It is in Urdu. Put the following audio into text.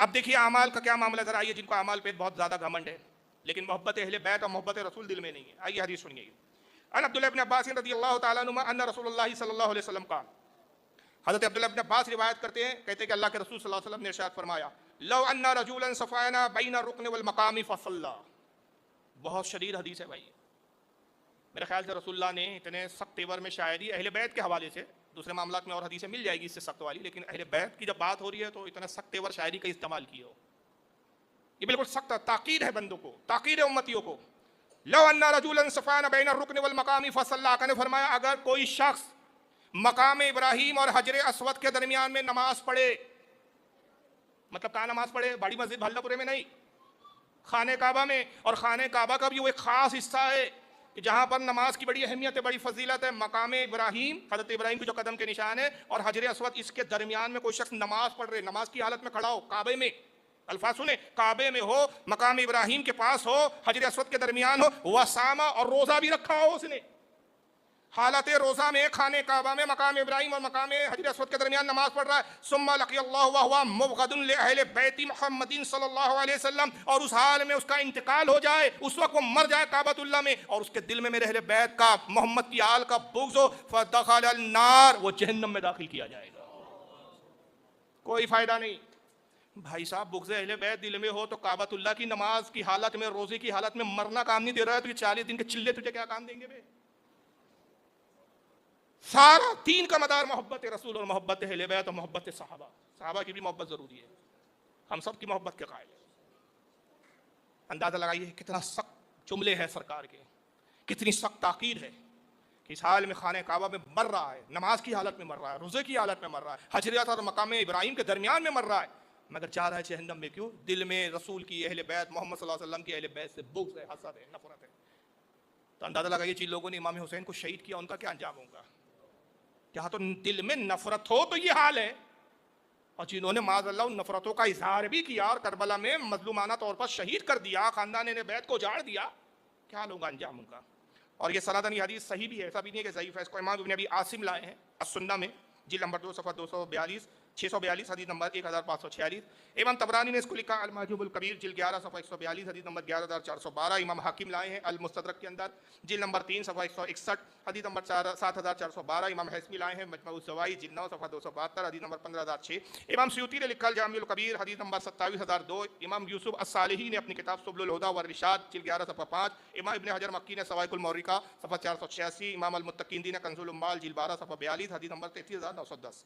اب دیکھیے اعمال کا کیا معاملہ، ذرا آئیے، جن کو اعمال پہ بہت زیادہ گھمنڈ ہے لیکن محبت اہل بیت اور محبت رسول دل میں نہیں ہے. آئیے حدیث سنیے. ان عبداللہ ابن عباس رضی اللہ تعالیٰ عنہما ان رسول اللہ صلی اللہ علیہ وسلم قال، حضرت عبداللہ ابن عباس روایت کرتے ہیں، کہتے ہیں کہ اللہ کے رسول صلی اللہ علیہ وسلم نے ارشاد فرمایا، لو ان رجلا صفانا بین الرکن والمقام فصلى. بہت شدید حدیث ہے بھائی. میرے خیال سے رسول اللہ نے اتنے سخت تیور میں شاعری اہل بیت کے حوالے سے، دوسرے معاملات میں اور حدیثیں مل جائے گی اس سے سخت والی، لیکن اہل بیت کی جب بات ہو رہی ہے تو اتنا سخت تیور شاعری کا استعمال کیا ہو، یہ بالکل سخت تاکید ہے بندوں کو، تاکید ہے امتیوں کو. لو ان رجلا صفان بین الرکن والمقام فصلى، آقا نے فرمایا اگر کوئی شخص مقام ابراہیم اور حجر اسود کے درمیان میں نماز پڑھے، مطلب کہاں نماز پڑھے؟ بڑی مسجد بھلہ پورے میں نہیں، خانہ کعبہ میں. اور خانہ کعبہ کا بھی وہ ایک خاص حصہ ہے کہ جہاں پر نماز کی بڑی اہمیت ہے، بڑی فضیلت ہے. مقام ابراہیم، حضرت ابراہیم کے جو قدم کے نشان ہے، اور حجر اسود، اس کے درمیان میں کوئی شخص نماز پڑھ رہے، نماز کی حالت میں کھڑا ہو کعبے میں، الفاظ سنیں، کعبے میں ہو، مقام ابراہیم کے پاس ہو، حجر اسود کے درمیان ہو، وسامہ، اور روزہ بھی رکھا ہو اس نے، حالت روزہ میں خانہ کعبہ میں مقام ابراہیم اور مقام حجر اسود کے درمیان نماز پڑھ رہا ہے. ثم لقی اللہ وهو مبغض لاہل بیت محمد صلی اللہ علیہ وسلم، اور اس حال میں اس کا انتقال ہو جائے، اس وقت وہ مر جائے کعبۃ اللہ میں، اور اس کے دل میں میرے اہل بیت کا، محمد کی آل کا بغض ہو، فدخل النار، وہ جہنم میں داخل کیا جائے گا. کوئی فائدہ نہیں. بھائی صاحب بغض اہل بیت دل میں ہو تو کعبۃ اللہ کی نماز کی حالت میں، روزے کی حالت میں مرنا کام نہیں دے رہا ہے، تو یہ 40 دن کے چلے تجھے کیا کام دیں گے بے؟ سارا دین کا مدار محبت رسول اور محبت اہل بیت اور محبت صحابہ. صحابہ کی بھی محبت ضروری ہے، ہم سب کی محبت کے قائل ہیں. اندازہ لگائیے کتنا سخت جملے ہیں سرکار کے، کتنی سخت تاکید ہے کہ اس حال میں خانہ کعبہ میں مر رہا ہے، نماز کی حالت میں مر رہا ہے، روزے کی حالت میں مر رہا ہے، حجر اسود اور مقام ابراہیم کے درمیان میں مر رہا ہے، مگر چاہ رہا ہے جہنم میں. کیوں؟ دل میں رسول کی، اہل بیت محمد صلی اللہ علیہ وسلم کی اہل بیت سے بغض ہے، حسد ہے، نفرت ہے. تو اندازہ لگائیے جن لوگوں نے امام حسین کو شہید کیا ان کا کیا انجام ہوگا. جہاں تو دل میں نفرت ہو تو یہ حال ہے، اور جنہوں نے معاذ اللہ ان نفرتوں کا اظہار بھی کیا اور کربلا میں مظلومانہ طور پر شہید کر دیا، خاندان نے بیت کو اجاڑ دیا، کیا حال ہوگا انجام ان کا. اور یہ سندن یہ حدیث صحیح بھی ہے، ایسا بھی نہیں ہے کہ ضعیف ہے. اس کو امام ابن ابی عاصم لائے ہیں السنہ میں، جلد نمبر 2 صفحہ 242 642 حدیث نمبر 1546. امام طبرانی نے اس کو لکھا المعجم الکبیر جلد 11 صفحہ 142 حدیث نمبر 11412. امام حاکم لائے ہیں المستدرک کے اندر جلد نمبر 3 صفحہ 161 حدیث نمبر 7412. امام حیثمی لائے ہیں مجمع الزوائد جلد 9 صفحہ 272 حدیث نمبر 15006. امام سیوطی نے لکھا الجامع الکبیر حدیث نمبر 27002. امام یوسف الصالحی نے اپنی کتاب سبل الہدی والرشاد جلد 11 صفحہ 5. امام ابن حجر مکی نے سوائق المورقہ صفحہ 486. امام المتقین نے کنز الاموال جلد 12 صفحہ 42 حدیث نمبر 33910.